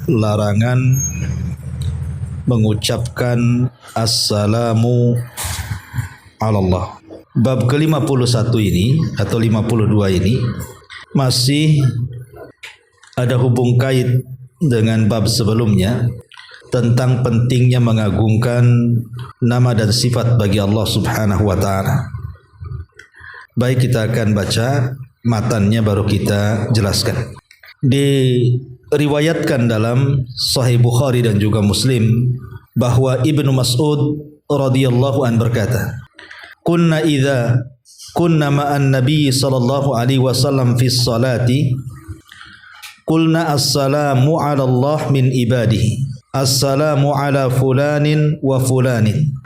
Larangan mengucapkan assalamu ala Allah. Bab ke-51 ini atau 52 ini masih ada hubung kait dengan bab sebelumnya tentang pentingnya mengagungkan nama dan sifat bagi Allah Subhanahu wa taala. Baik, kita akan baca matannya baru kita jelaskan. Diriwayatkan dalam Sahih Bukhari dan juga Muslim bahwa Ibnu Mas'ud radhiyallahu an berkata, "Kunna ma'an Nabi sallallahu alaihi wasallam fi sholati, qulna assalamu 'ala Allah min ibadihi, assalamu 'ala fulanin wa fulanin."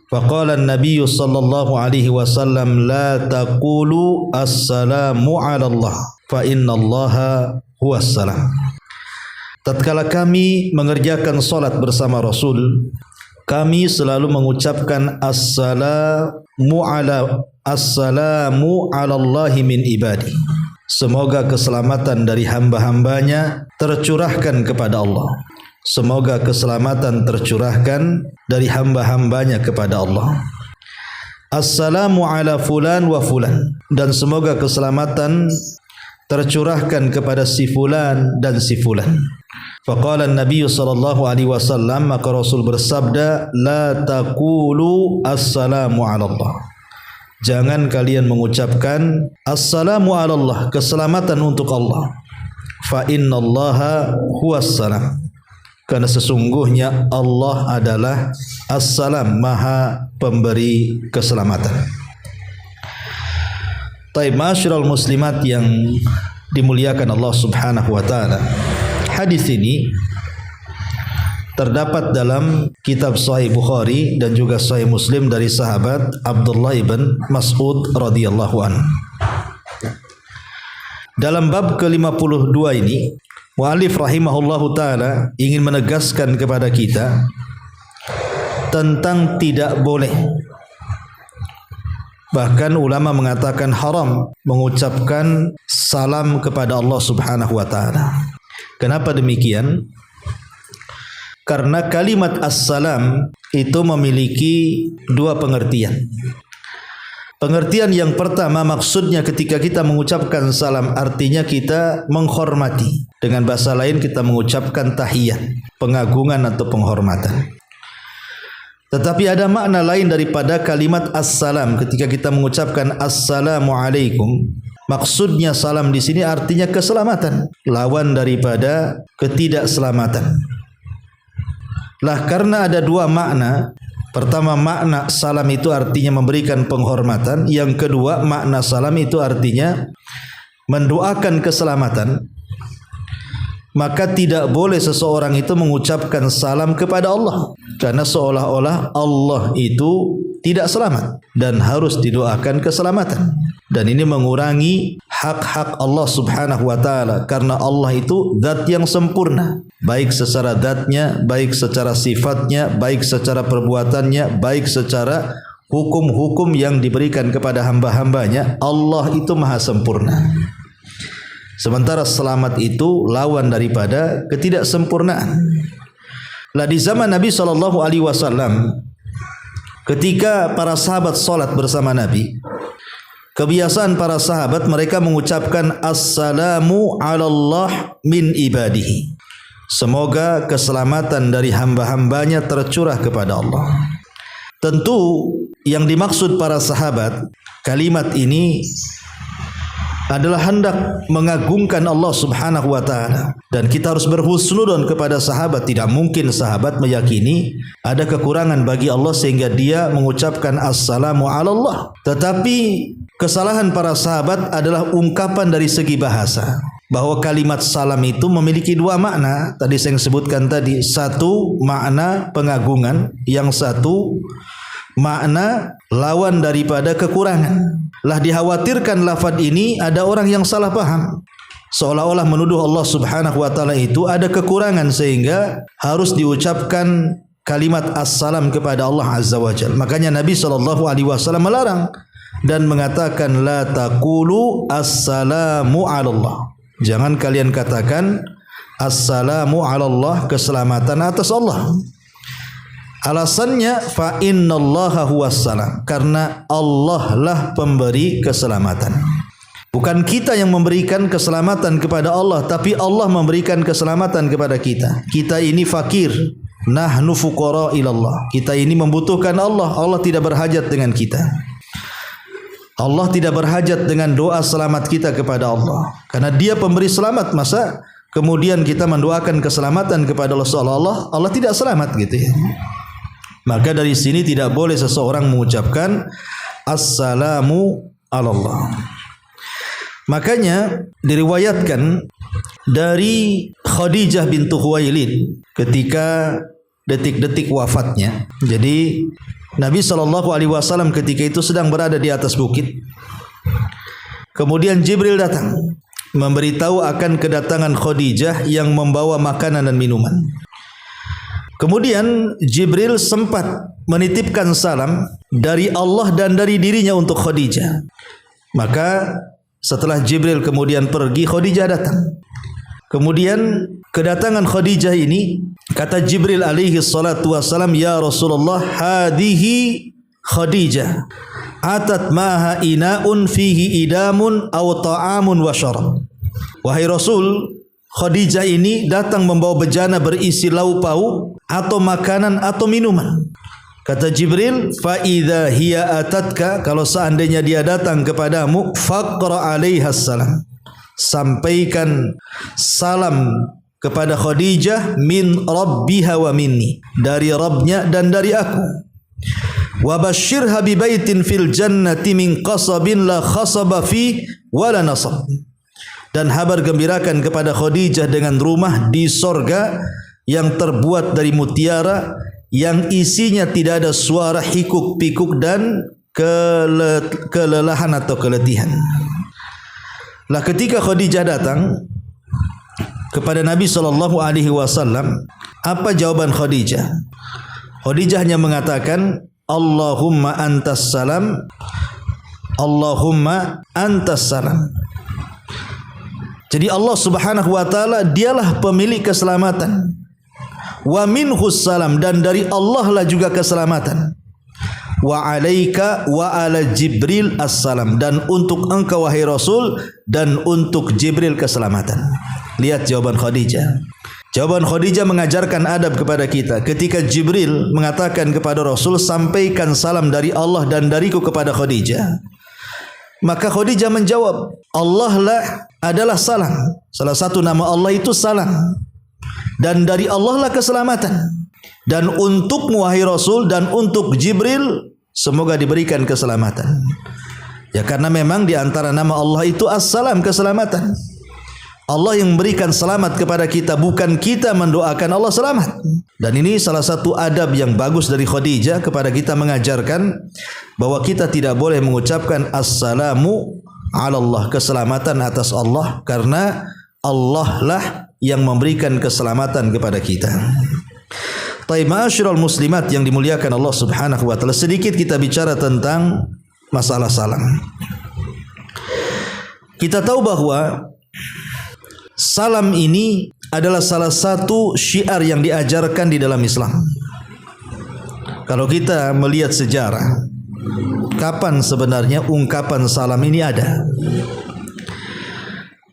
Faqala an-nabiy sallallahu alaihi wasallam, "La taqulu assalamu 'ala Allah, fa innallaha huwas salam." Tatkala kami mengerjakan salat bersama Rasul, kami selalu mengucapkan assalamu 'ala Allahi min ibadi. Semoga keselamatan dari hamba-hambanya tercurahkan kepada Allah. Semoga keselamatan tercurahkan dari hamba-hambanya kepada Allah. Assalamu 'ala fulan wa fulan, dan semoga keselamatan tercurahkan kepada si fulan dan si fulan. Faqala an-nabiy sallallahu alaihi wasallam, maka Rasul bersabda, "La taqulu assalamu 'ala Allah." Jangan kalian mengucapkan assalamu 'ala Allah, keselamatan untuk Allah. Fa innallaha huwas salam. Karena sesungguhnya Allah adalah as-salam, maha pemberi keselamatan. Taib, ma'asyiral muslimat yang dimuliakan Allah Subhanahu wa taala. Hadis ini terdapat dalam kitab Sahih Bukhari dan juga Sahih Muslim dari sahabat Abdullah ibn Mas'ud radhiyallahu anhu. Dalam bab ke-52 ini, mu'allif rahimahullahu ta'ala ingin menegaskan kepada kita tentang tidak boleh, bahkan ulama mengatakan haram, mengucapkan salam kepada Allah Subhanahu wa ta'ala. Kenapa demikian? Karena kalimat assalam itu memiliki dua pengertian. Pengertian yang pertama, maksudnya ketika kita mengucapkan salam artinya kita menghormati. Dengan bahasa lain kita mengucapkan tahiyat, pengagungan atau penghormatan. Tetapi ada makna lain daripada kalimat assalam ketika kita mengucapkan assalamualaikum. Maksudnya salam di sini artinya keselamatan, lawan daripada ketidakselamatan. Lah, karena ada dua makna. Pertama, makna salam itu artinya memberikan penghormatan. Yang kedua, makna salam itu artinya mendoakan keselamatan. Maka tidak boleh seseorang itu mengucapkan salam kepada Allah, karena seolah-olah Allah itu tidak selamat dan harus didoakan keselamatan. Dan ini mengurangi hak-hak Allah Subhanahu wa ta'ala, karena Allah itu zat yang sempurna, baik secara zatnya, baik secara sifatnya, baik secara perbuatannya, baik secara hukum-hukum yang diberikan kepada hamba-hambanya. Allah itu maha sempurna. Sementara selamat itu lawan daripada ketidaksempurnaan. Lah, di zaman Nabi SAW, ketika para sahabat salat bersama Nabi, kebiasaan para sahabat mereka mengucapkan assalamu 'ala Allah min ibadihi. Semoga keselamatan dari hamba-hambanya tercurah kepada Allah. Tentu yang dimaksud para sahabat, kalimat ini adalah hendak mengagungkan Allah Subhanahu wa ta'ala. Dan kita harus berhusnudon kepada sahabat. Tidak mungkin sahabat meyakini ada kekurangan bagi Allah sehingga dia mengucapkan assalamu 'ala Allah. Tetapi kesalahan para sahabat adalah ungkapan dari segi bahasa, bahwa kalimat salam itu memiliki dua makna. Tadi saya sebutkan tadi, satu makna pengagungan, yang satu makna lawan daripada kekurangan. Lah, dikhawatirkan lafaz ini ada orang yang salah paham, seolah-olah menuduh Allah Subhanahu wa ta'ala itu ada kekurangan sehingga harus diucapkan kalimat assalam kepada Allah Azza wa Jalla. Makanya Nabi SAW melarang dan mengatakan la taqulu assalamu 'ala Allah. Jangan kalian katakan assalamu 'ala Allah, keselamatan atas Allah. Alasannya fa innallaha huwassalam, karena Allah lah pemberi keselamatan. Bukan kita yang memberikan keselamatan kepada Allah, tapi Allah memberikan keselamatan kepada kita. Kita ini fakir, nahnu fuqara ilallah. Kita ini membutuhkan Allah. Allah tidak berhajat dengan kita. Allah tidak berhajat dengan doa selamat kita kepada Allah, karena Dia pemberi selamat. Masa kemudian kita mendoakan keselamatan kepada Allah seolah-olah Allah tidak selamat gitu ya. Maka dari sini tidak boleh seseorang mengucapkan assalamu 'ala Allah. Makanya diriwayatkan dari Khadijah bintu Khuwailid ketika detik-detik wafatnya. Jadi Nabi SAW ketika itu sedang berada di atas bukit. Kemudian Jibril datang memberitahu akan kedatangan Khadijah yang membawa makanan dan minuman. Kemudian Jibril sempat menitipkan salam dari Allah dan dari dirinya untuk Khadijah. Maka setelah Jibril kemudian pergi, Khadijah datang. Kemudian kedatangan Khadijah ini, kata Jibril alaihi salatu wassalam, ya Rasulullah, hadihi Khadijah atat maha ina'un fihi idamun aw ta'amun wa syarab. Wahai Rasul, Khadijah ini datang membawa bejana berisi lauk pauk atau makanan atau minuman. Kata Jibril, fa idza hiya atatka, kalau seandainya dia datang kepadamu, faqra alaiha salam, sampaikan salam kepada Khadijah min rabbiha wa minni, dari Rabbnya dan dari aku. Wa basyirha bi baitin fil jannati min qasabin la khasaba fi wa la nasab, dan kabar gembirakan kepada Khadijah dengan rumah di sorga yang terbuat dari mutiara, yang isinya tidak ada suara hikuk-pikuk dan kelelahan atau keletihan. Lah ketika Khadijah datang kepada Nabi SAW, apa jawaban Khadijah? Khadijah hanya mengatakan, Allahumma antas salam, Allahumma antas salam. Jadi Allah Subhanahu wa taala dialah pemilik keselamatan. Wa minhus salam, dan dari Allah lah juga keselamatan. Wa alaika wa ala Jibril assalam, dan untuk engkau wahai Rasul dan untuk Jibril keselamatan. Lihat jawaban Khadijah. Jawaban Khadijah mengajarkan adab kepada kita. Ketika Jibril mengatakan kepada Rasul, sampaikan salam dari Allah dan dariku kepada Khadijah, maka Khadijah menjawab, Allah lah adalah salam. Salah satu nama Allah itu salam, dan dari Allah lah keselamatan. Dan untukmu wahai Rasul dan untuk Jibril, semoga diberikan keselamatan. Ya, karena memang di antara nama Allah itu As-Salam, keselamatan. Allah yang memberikan selamat kepada kita, bukan kita mendoakan Allah selamat. Dan ini salah satu adab yang bagus dari Khadijah kepada kita, mengajarkan bahwa kita tidak boleh mengucapkan Assalamu 'ala Allah, keselamatan atas Allah, karena Allah lah yang memberikan keselamatan kepada kita. Taib, ma'asyiral muslimat yang dimuliakan Allah Subhanahu wa taala, sedikit kita bicara tentang masalah salam. Kita tahu bahwa salam ini adalah salah satu syiar yang diajarkan di dalam Islam. Kalau kita melihat sejarah, kapan sebenarnya ungkapan salam ini ada?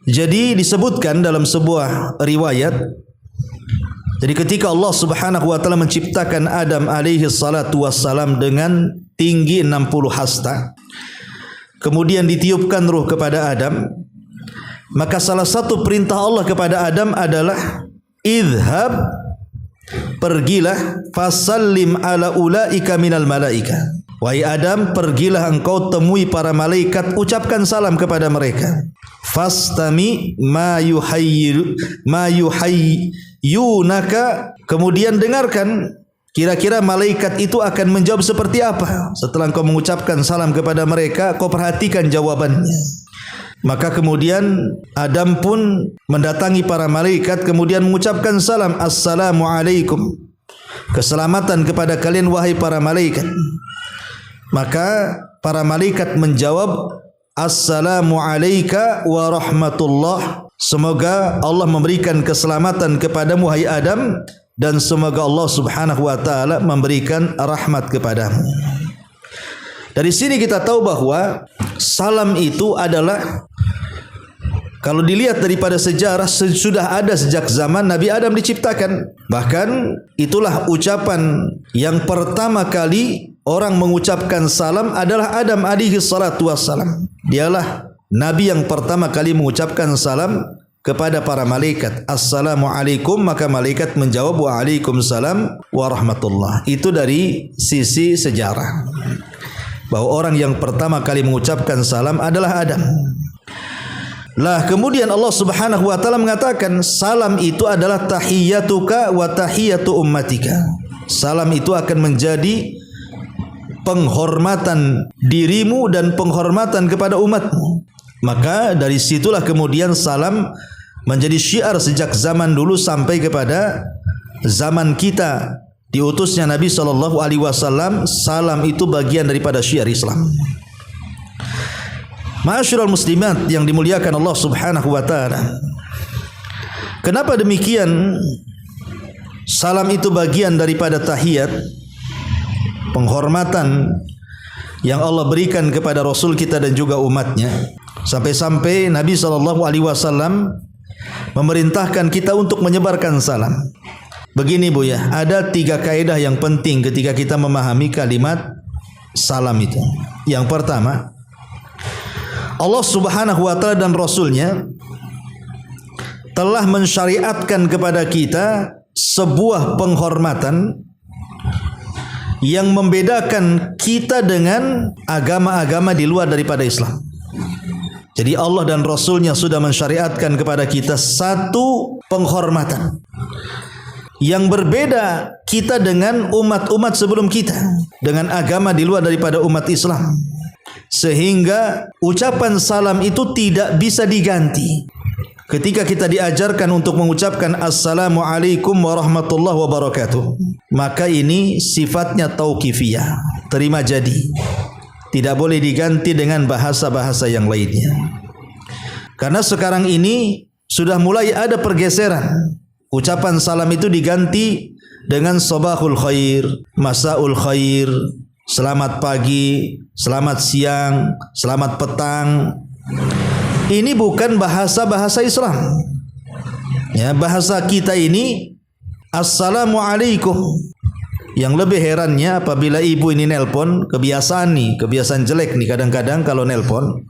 Jadi disebutkan dalam sebuah riwayat, jadi ketika Allah Subhanahu wa taala menciptakan Adam alaihi salatu wassalam dengan tinggi 60 hasta, kemudian ditiupkan ruh kepada Adam, maka salah satu perintah Allah kepada Adam adalah idhab, pergilah, fasallim ala ulaika minal malaika. Wahai Adam, pergilah engkau temui para malaikat, ucapkan salam kepada mereka. Fastami ma yuhayyunaka, kemudian dengarkan kira-kira malaikat itu akan menjawab seperti apa. Setelah engkau mengucapkan salam kepada mereka, kau perhatikan jawabannya. Maka kemudian Adam pun mendatangi para malaikat, kemudian mengucapkan salam, Assalamualaikum. keselamatan kepada kalian wahai para malaikat. Maka para malaikat menjawab, Assalamu alayka wa rahmatullah. Semoga Allah memberikan keselamatan kepadamu wahai Adam, dan semoga Allah Subhanahu wa taala memberikan rahmat kepadamu. Dari sini kita tahu bahwa salam itu adalah, kalau dilihat daripada sejarah, sudah ada sejak zaman Nabi Adam diciptakan. Bahkan itulah ucapan yang pertama kali orang mengucapkan salam adalah Adam alaihi salatu wassalam. Dialah Nabi yang pertama kali mengucapkan salam kepada para malaikat. Assalamualaikum, maka malaikat menjawab waalaikumsalam warahmatullah. Itu dari sisi sejarah, bahwa orang yang pertama kali mengucapkan salam adalah Adam. Lah kemudian Allah Subhanahu wa taala mengatakan salam itu adalah tahiyyatuka wa tahiyyatu ummatika. Salam itu akan menjadi penghormatan dirimu dan penghormatan kepada umatmu. Maka dari situlah kemudian salam menjadi syiar sejak zaman dulu sampai kepada zaman kita. Diutusnya Nabi SAW, salam itu bagian daripada syiar Islam. Ma'asyiral muslimat yang dimuliakan Allah Subhanahu wa taala. Kenapa demikian? Salam itu bagian daripada tahiyat, penghormatan yang Allah berikan kepada Rasul kita dan juga umatnya. Sampai-sampai Nabi SAW memerintahkan kita untuk menyebarkan salam. Begini Bu ya, ada 3 kaidah yang penting ketika kita memahami kalimat salam itu. Yang pertama, Allah Subhanahu wa taala dan Rasulnya telah mensyariatkan kepada kita sebuah penghormatan yang membedakan kita dengan agama-agama di luar daripada Islam. Jadi Allah dan Rasulnya sudah mensyariatkan kepada kita satu penghormatan yang berbeda kita dengan umat-umat sebelum kita, dengan agama di luar daripada umat Islam. Sehingga ucapan salam itu tidak bisa diganti. Ketika kita diajarkan untuk mengucapkan Assalamualaikum warahmatullahi wabarakatuh, maka ini sifatnya tauqifiyah, terima jadi, tidak boleh diganti dengan bahasa-bahasa yang lainnya. Karena sekarang ini sudah mulai ada pergeseran. Ucapan salam itu diganti dengan sabahul khair, masaul khair, selamat pagi, selamat siang, selamat petang. Ini bukan bahasa-bahasa Islam. Ya, bahasa kita ini Assalamualaikum. Yang lebih herannya apabila ibu ini nelpon, kebiasaan jelek nih kadang-kadang kalau nelpon.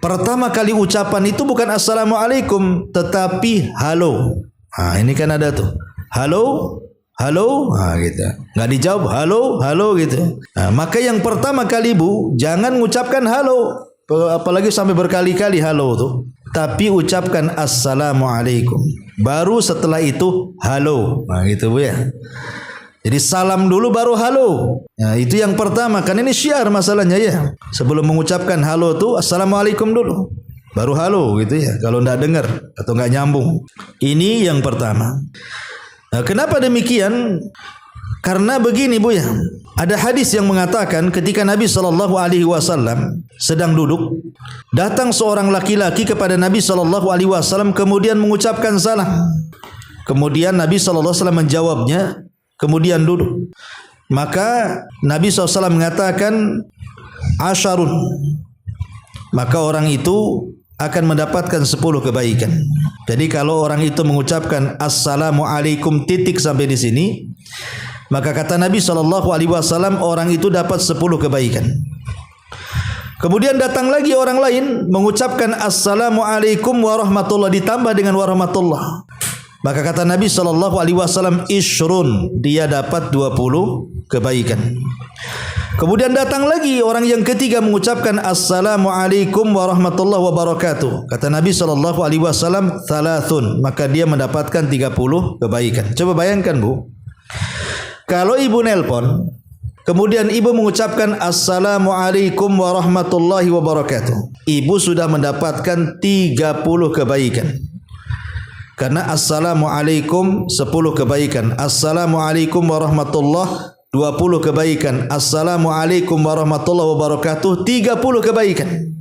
Pertama kali ucapan itu bukan Assalamualaikum, tetapi halo. Nah, ini kan ada tuh. Halo, halo, nah gitu. Enggak dijawab halo gitu. Nah, maka yang pertama kali Bu, jangan mengucapkan halo, apalagi sampai berkali-kali halo tuh. Tapi ucapkan Assalamualaikum. Baru setelah itu halo. Nah, gitu Bu ya. Jadi salam dulu baru halo. Nah, itu yang pertama, kan ini syiar masalahnya ya. Sebelum mengucapkan halo tuh Assalamualaikum dulu, baru halo gitu ya, kalau enggak dengar atau enggak nyambung. Ini yang pertama. Nah, kenapa demikian? Karena begini Bu ya, ada hadis yang mengatakan ketika Nabi SAW sedang duduk, datang seorang laki-laki kepada Nabi SAW kemudian mengucapkan salam. Kemudian Nabi SAW menjawabnya, kemudian duduk. Maka Nabi SAW mengatakan asyarun, maka orang itu akan mendapatkan 10 kebaikan. Jadi kalau orang itu mengucapkan Assalamualaikum titik sampai di sini, maka kata Nabi SAW orang itu dapat 10 kebaikan. Kemudian datang lagi orang lain mengucapkan Assalamualaikum warahmatullahi ditambah dengan warahmatullah, maka kata Nabi SAW ishrun, dia dapat 20 kebaikan. Kemudian datang lagi orang yang ketiga mengucapkan Assalamualaikum warahmatullahi wabarakatuh. Kata Nabi SAW thalathun, maka dia mendapatkan 30 kebaikan. Coba bayangkan Bu, kalau ibu nelpon, kemudian ibu mengucapkan Assalamualaikum warahmatullahi wabarakatuh, ibu sudah mendapatkan 30 kebaikan. Karena assalamualaikum 10 kebaikan, assalamualaikum warahmatullah 20 kebaikan, assalamualaikum warahmatullahi wabarakatuh 30 kebaikan.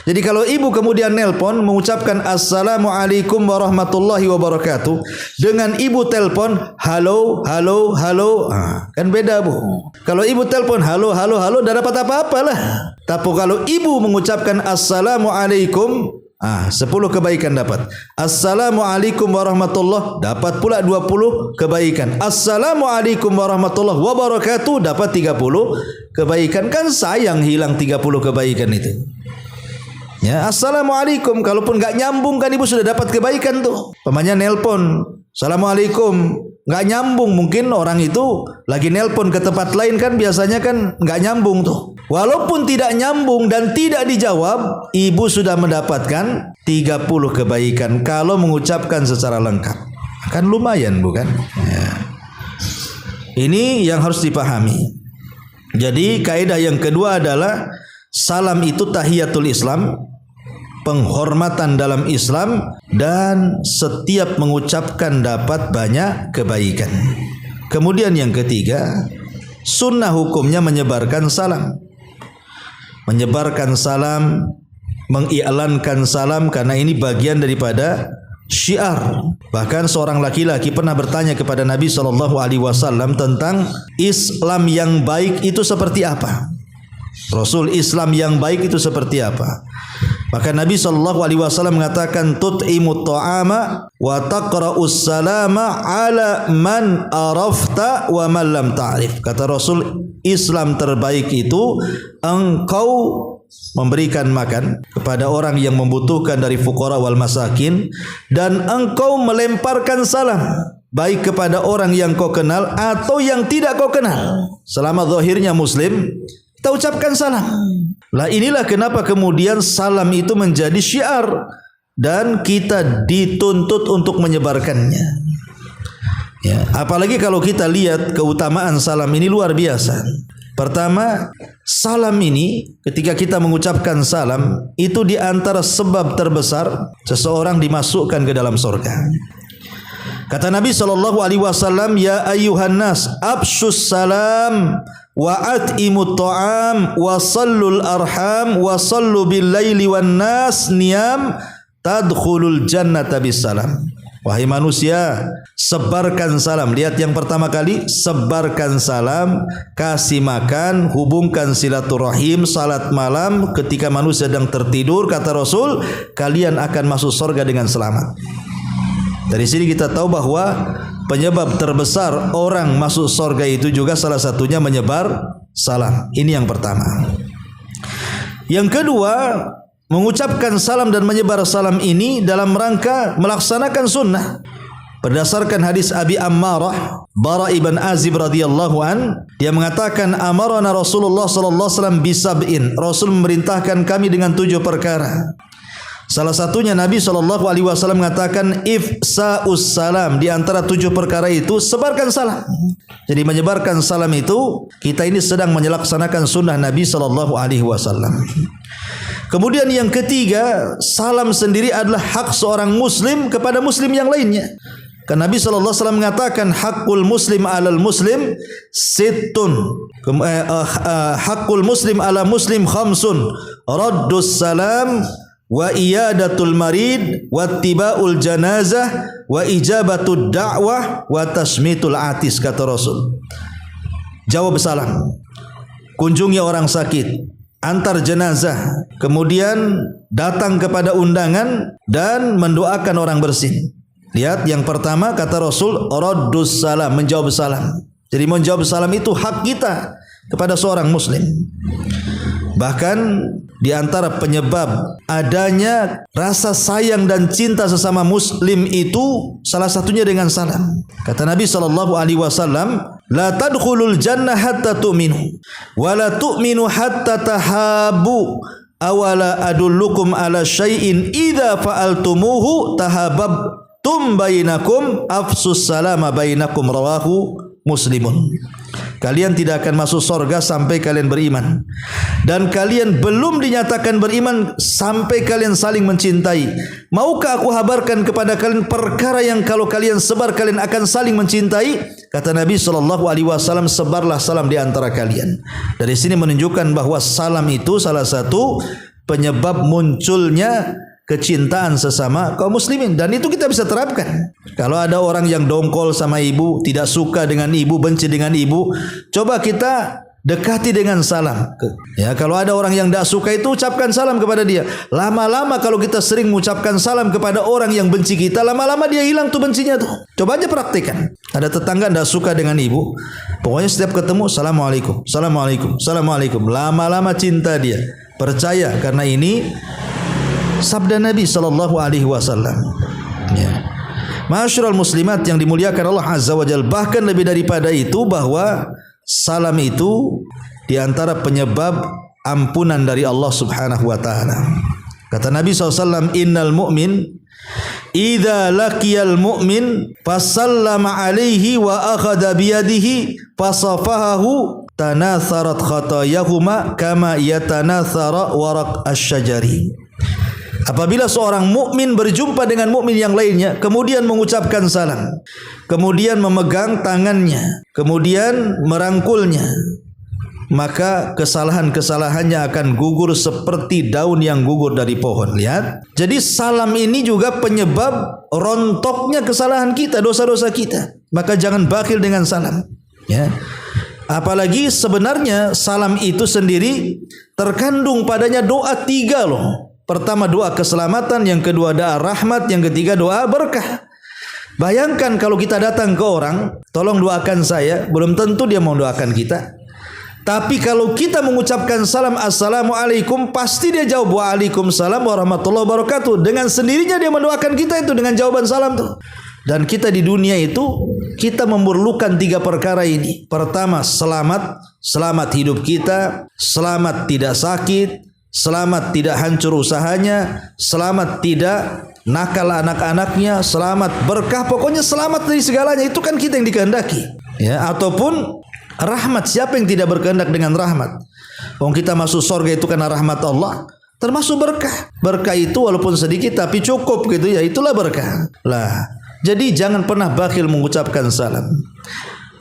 Jadi kalau ibu kemudian nelpon mengucapkan assalamualaikum warahmatullahi wabarakatuh dengan ibu telpon halo halo halo, kan beda bu. Kalau ibu telpon halo halo halo tidak dapat apa-apa lah. Tapi kalau ibu mengucapkan assalamualaikum, 10 kebaikan dapat. Assalamualaikum warahmatullahi dapat pula 20 kebaikan. Assalamualaikum warahmatullahi wabarakatuh dapat 30 kebaikan. Kan sayang hilang 30 kebaikan itu. Ya, assalamualaikum, kalaupun enggak nyambung kan ibu sudah dapat kebaikan tuh. Pamannya nelpon, assalamualaikum, enggak nyambung, mungkin orang itu lagi nelpon ke tempat lain kan biasanya kan enggak nyambung tuh. Walaupun tidak nyambung dan tidak dijawab, ibu sudah mendapatkan 30 kebaikan kalau mengucapkan secara lengkap. Kan lumayan bukan? Ya. Ini yang harus dipahami. Jadi kaidah yang kedua adalah salam itu tahiyatul Islam, penghormatan dalam Islam, dan setiap mengucapkan dapat banyak kebaikan. Kemudian yang ketiga, sunnah hukumnya menyebarkan salam. Menyebarkan salam, mengiklankan salam, karena ini bagian daripada syiar. Bahkan seorang laki-laki pernah bertanya kepada Nabi SAW tentang Islam yang baik itu seperti apa. Rasul, Islam yang baik itu seperti apa? Maka Nabi SAW mengatakan tut'imut ta'ama wa taqra'us salama ala man arafta wa man lam ta'rif. Kata Rasul, Islam terbaik itu engkau memberikan makan kepada orang yang membutuhkan dari fuqara wal masakin, dan engkau melemparkan salam baik kepada orang yang kau kenal atau yang tidak kau kenal. Selama zahirnya muslim, kita ucapkan salam. Lah inilah kenapa kemudian salam itu menjadi syiar dan kita dituntut untuk menyebarkannya. Ya, apalagi kalau kita lihat keutamaan salam ini luar biasa. Pertama, salam ini ketika kita mengucapkan salam itu di antara sebab terbesar seseorang dimasukkan ke dalam surga. Kata Nabi SAW, ya ayyuhan nas abshus salam wa at'imut ta'am wa sallul arham wa sallu bil laili wan nas niyam tadkhulul jannata bis salam. Wahai manusia, sebarkan salam. Lihat yang pertama kali, sebarkan salam, kasih makan, hubungkan silaturahim, salat malam ketika manusia sedang tertidur. Kata Rasul, kalian akan masuk surga dengan selamat. Dari sini kita tahu bahwa penyebab terbesar orang masuk surga itu juga salah satunya menyebar salam. Ini yang pertama. Yang kedua, mengucapkan salam dan menyebar salam ini dalam rangka melaksanakan sunnah. Berdasarkan hadis Abi Ammarah Bara ibn Azib radhiyallahu an, dia mengatakan amarana Rasulullah sallallahu alaihi wasallam bisab'in. Rasul memerintahkan kami dengan 7 perkara. Salah satunya Nabi SAW mengatakan ifsa'us salam. Di antara 7 perkara itu sebarkan salam. Jadi menyebarkan salam itu kita ini sedang menyelaksanakan sunnah Nabi SAW. Kemudian yang ketiga, salam sendiri adalah hak seorang muslim kepada muslim yang lainnya. Karena Nabi SAW mengatakan hakul muslim alal muslim sittun, hakul muslim ala muslim khamsun, raddus salam wa iyadatul marid wa tiba'ul janazah wa ijabatud da'wah wa tasmitul atis. Kata Rasul, jawab salam, kunjungi orang sakit, antar jenazah, kemudian datang kepada undangan dan mendoakan orang bersin. Lihat yang pertama kata Rasul, raddus salam, menjawab salam. Jadi menjawab salam itu hak kita kepada seorang muslim. Bahkan di antara penyebab adanya rasa sayang dan cinta sesama muslim itu salah satunya dengan salam. Kata Nabi SAW, la tadkhulul jannah hatta tu'minu wa la tu'minu hatta tahabu awala adullukum ala syai'in idza fa'altumuhu tahabbtum bainakum afsus salama bainakum rawahu Muslimun. Kalian tidak akan masuk surga sampai kalian beriman. Dan kalian belum dinyatakan beriman sampai kalian saling mencintai. Maukah aku habarkan kepada kalian perkara yang kalau kalian sebar kalian akan saling mencintai? Kata Nabi SAW, sebarlah salam di antara kalian. Dari sini menunjukkan bahwa salam itu salah satu penyebab munculnya kecintaan sesama kaum muslimin, dan itu kita bisa terapkan. Kalau ada orang yang dongkol sama ibu, tidak suka dengan ibu, benci dengan ibu, coba kita dekati dengan salam. Ya, kalau ada orang yang tidak suka itu ucapkan salam kepada dia. Lama-lama kalau kita sering mengucapkan salam kepada orang yang benci kita, lama-lama dia hilang tuh bencinya tuh. Coba aja praktikkan. Ada tetangga tidak suka dengan ibu, pokoknya setiap ketemu assalamualaikum, assalamualaikum, assalamualaikum. Lama-lama cinta dia. Percaya, karena ini sabda Nabi SAW. Ya. Ma'asyiral muslimat yang dimuliakan Allah Azza wa Jalla, bahkan lebih daripada itu bahwa salam itu diantara penyebab ampunan dari Allah Subhanahu wa taala. Kata Nabi SAW, innal mu'min idza laqiyal mu'min fasallama alaihi wa akhadha biyadihi fasafahahu tanatharat khatayahuma kama yatanathara waraq asyjari. Apabila seorang mukmin berjumpa dengan mukmin yang lainnya, kemudian mengucapkan salam, kemudian memegang tangannya, kemudian merangkulnya, maka kesalahan-kesalahannya akan gugur seperti daun yang gugur dari pohon. Lihat. Jadi salam ini juga penyebab rontoknya kesalahan kita, dosa-dosa kita. Maka jangan bakhil dengan salam. Ya. Apalagi sebenarnya salam itu sendiri terkandung padanya doa 3 loh. Pertama doa keselamatan, yang kedua doa rahmat, yang ketiga doa berkah. Bayangkan kalau kita datang ke orang, tolong doakan saya, belum tentu dia mau doakan kita. Tapi kalau kita mengucapkan salam assalamualaikum, pasti dia jawab waalaikumsalam warahmatullahi wabarakatuh. Dengan sendirinya dia mendoakan kita itu dengan jawaban salam tuh. Dan kita di dunia itu kita memerlukan 3 perkara ini. Pertama, selamat hidup kita, selamat tidak sakit, selamat tidak hancur usahanya, selamat tidak nakal anak-anaknya, selamat berkah, pokoknya selamat dari segalanya. Itu kan kita yang dikehendaki. Ya, ataupun rahmat, siapa yang tidak berkehendak dengan rahmat? Wong kita masuk surga itu karena rahmat Allah, termasuk berkah. Berkah itu walaupun sedikit tapi cukup gitu ya, itulah berkah. Lah, jadi jangan pernah bakhil mengucapkan salam.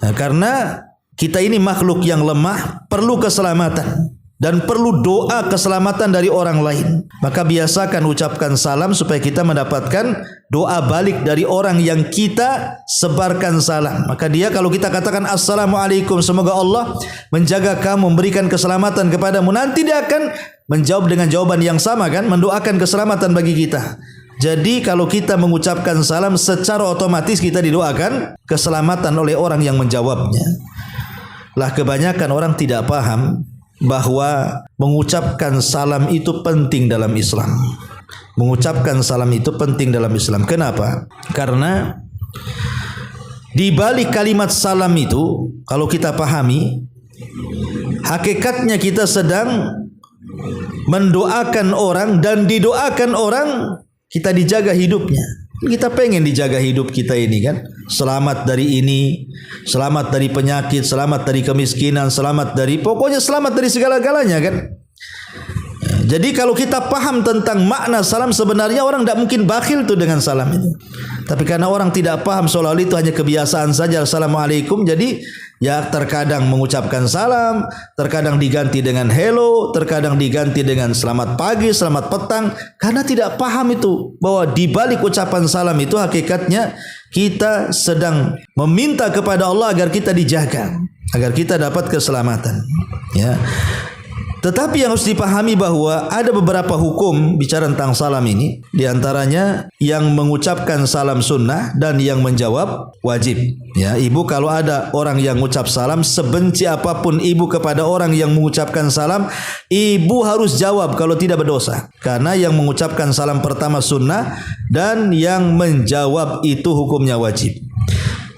Nah, karena kita ini makhluk yang lemah, perlu keselamatan dan perlu doa keselamatan dari orang lain. Maka biasakan ucapkan salam supaya kita mendapatkan doa balik dari orang yang kita sebarkan salam. Maka dia kalau kita katakan assalamualaikum, semoga Allah menjaga kamu, memberikan keselamatan kepadamu, nanti dia akan menjawab dengan jawaban yang sama kan, mendoakan keselamatan bagi kita. Jadi kalau kita mengucapkan salam, secara otomatis kita didoakan keselamatan oleh orang yang menjawabnya. Lah kebanyakan orang tidak paham bahwa mengucapkan salam itu penting dalam Islam. Mengucapkan salam itu penting dalam Islam. Kenapa? Karena di balik kalimat salam itu, kalau kita pahami, hakikatnya kita sedang mendoakan orang, dan didoakan orang kita dijaga hidupnya. Kita pengen dijaga hidup kita ini kan, selamat dari ini, selamat dari penyakit, selamat dari kemiskinan, selamat dari, pokoknya selamat dari segala-galanya kan. Jadi kalau kita paham tentang makna salam, sebenarnya orang tidak mungkin bakhil tuh dengan salam itu. Tapi karena orang tidak paham, seolah-olah itu hanya kebiasaan saja, assalamualaikum, jadi ya terkadang mengucapkan salam, terkadang diganti dengan hello, terkadang diganti dengan selamat pagi, selamat petang, karena tidak paham itu bahwa di balik ucapan salam itu hakikatnya kita sedang meminta kepada Allah agar kita dijaga, agar kita dapat keselamatan. Ya. Tetapi yang harus dipahami bahwa ada beberapa hukum bicara tentang salam ini. Di antaranya yang mengucapkan salam sunnah dan yang menjawab wajib. Ya, ibu kalau ada orang yang mengucap salam, sebenci apapun ibu kepada orang yang mengucapkan salam, ibu harus jawab kalau tidak berdosa. Karena yang mengucapkan salam pertama sunnah dan yang menjawab itu hukumnya wajib.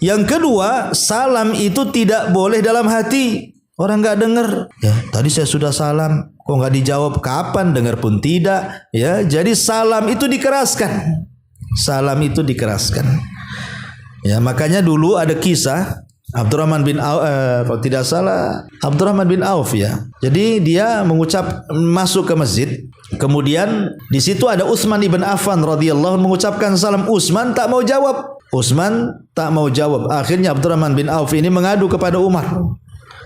Yang kedua, salam itu tidak boleh dalam hati. Orang nggak dengar, ya tadi saya sudah salam, kok nggak dijawab, kapan dengar pun tidak, ya. Jadi salam itu dikeraskan, salam itu dikeraskan. Ya makanya dulu ada kisah Abdurrahman bin Auf, kalau tidak salah Abdurrahman bin Auf ya. Jadi dia masuk ke masjid. Kemudian di situ ada Utsman ibn Affan radhiyallahu anhu mengucapkan salam. Utsman tak mau jawab. Akhirnya Abdurrahman bin Auf ini mengadu kepada Umar.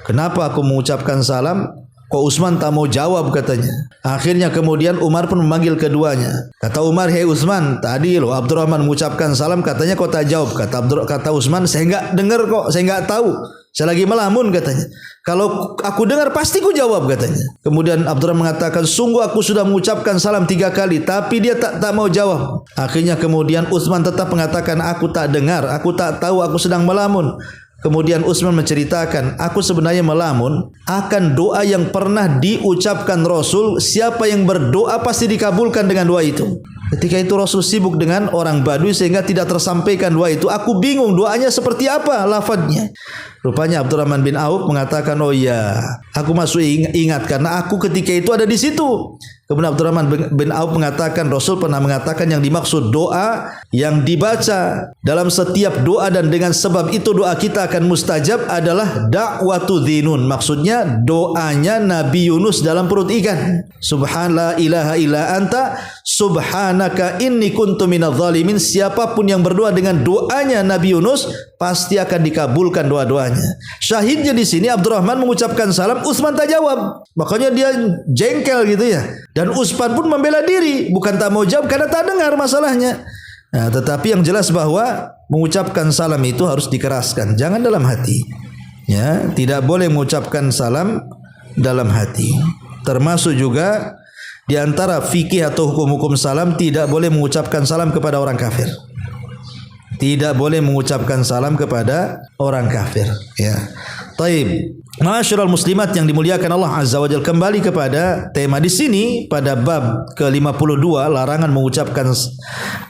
Kenapa aku mengucapkan salam, kok Utsman tak mau jawab katanya. Akhirnya kemudian Umar pun memanggil keduanya. Kata Umar, "Hei Utsman, tadi loh Abdurrahman mengucapkan salam, katanya kau tak jawab." Kata Utsman, "Saya enggak dengar kok, saya enggak tahu. Saya lagi melamun," katanya. "Kalau aku dengar pasti ku jawab," katanya. Kemudian Abdurrahman mengatakan, "Sungguh aku sudah mengucapkan salam 3 kali, tapi dia tak mau jawab." Akhirnya kemudian Utsman tetap mengatakan, "Aku tak dengar, aku tak tahu, aku sedang melamun." Kemudian Utsman menceritakan, "Aku sebenarnya melamun akan doa yang pernah diucapkan Rasul. Siapa yang berdoa pasti dikabulkan dengan doa itu." Ketika itu Rasul sibuk dengan orang Badui sehingga tidak tersampaikan doa itu. Aku bingung doanya seperti apa lafadznya. Rupanya Abdurrahman bin Auf mengatakan, "Oh iya, aku masih ingat karena aku ketika itu ada di situ." Kemudian Abdurrahman bin Auf mengatakan, Rasul pernah mengatakan yang dimaksud doa yang dibaca dalam setiap doa dan dengan sebab itu doa kita akan mustajab adalah da'watu dhinun. Maksudnya doanya Nabi Yunus dalam perut ikan. Subhanallah ilaha illa anta subhanaka inni kuntu minadh dhalimin. Siapapun yang berdoa dengan doanya Nabi Yunus pasti akan dikabulkan doa-doanya. Syahidnya di sini Abdurrahman mengucapkan salam, Utsman tak jawab. Makanya dia jengkel gitu ya. Dan Utsman pun membela diri, bukan tak mau jawab karena tak dengar masalahnya. Nah, tetapi yang jelas bahwa mengucapkan salam itu harus dikeraskan, jangan dalam hati. Ya, tidak boleh mengucapkan salam dalam hati. Termasuk juga di antara fikih atau hukum-hukum salam, tidak boleh mengucapkan salam kepada orang kafir. Tidak boleh mengucapkan salam kepada orang kafir. Ya. Taib. Ma'asyiral muslimat yang dimuliakan Allah Azza wa Jalla, kembali kepada tema di sini pada bab ke-52, larangan mengucapkan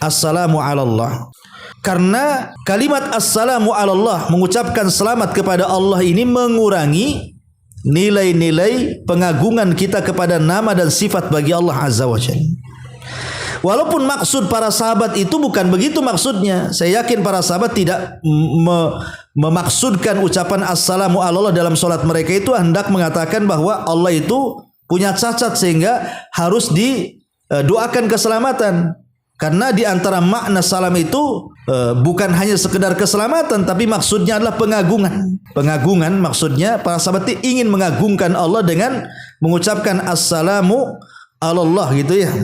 assalamu ala Allah. Karena kalimat assalamu ala Allah, mengucapkan selamat kepada Allah ini mengurangi nilai-nilai pengagungan kita kepada nama dan sifat bagi Allah Azza wa Jalla. Walaupun maksud para sahabat itu bukan begitu maksudnya. Saya yakin para sahabat tidak memaksudkan ucapan assalamu ala Allah dalam solat mereka itu hendak mengatakan bahwa Allah itu punya cacat sehingga harus didoakan keselamatan. Karena di antara makna salam itu bukan hanya sekedar keselamatan, tapi maksudnya adalah pengagungan. Pengagungan maksudnya para sahabat itu ingin mengagungkan Allah dengan mengucapkan assalamu ala Allah gitu ya.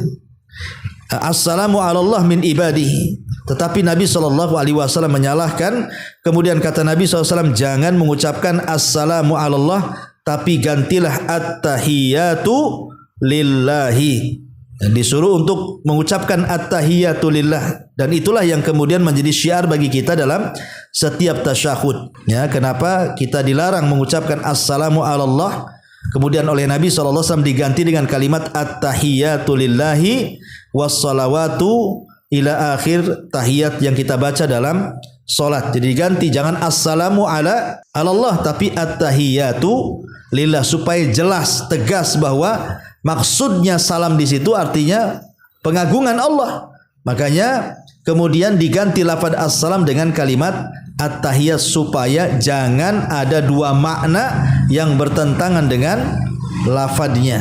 Assalamu ala Allah min ibadihi. Tetapi Nabi SAW menyalahkan. Kemudian kata Nabi SAW, jangan mengucapkan assalamu ala Allah, tapi gantilah at-tahiyatu lillahi. Dan disuruh untuk mengucapkan at-tahiyatu lillah. Dan itulah yang kemudian menjadi syiar bagi kita dalam setiap tasyahud. Ya, kenapa kita dilarang mengucapkan assalamu ala Allah, kemudian oleh Nabi SAW diganti dengan kalimat at-tahiyatu lillahi wassalawatu ila akhir tahiyat yang kita baca dalam solat. Jadi diganti, jangan assalamu ala Allah, tapi at-tahiyatu lillah, supaya jelas tegas bahwa maksudnya salam di situ artinya pengagungan Allah. Makanya kemudian diganti lafaz assalam dengan kalimat at-tahiyat supaya jangan ada dua makna yang bertentangan dengan lafadznya.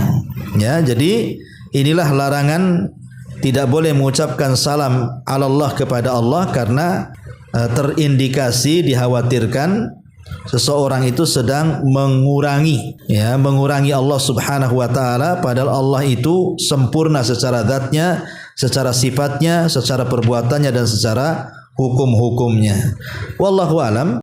Ya, jadi inilah larangan. Tidak boleh mengucapkan salam Allah kepada Allah karena terindikasi, dikhawatirkan seseorang itu sedang mengurangi Allah Subhanahu wa taala, padahal Allah itu sempurna secara zatnya, secara sifatnya, secara perbuatannya dan secara hukum-hukumnya. Wallahu alam.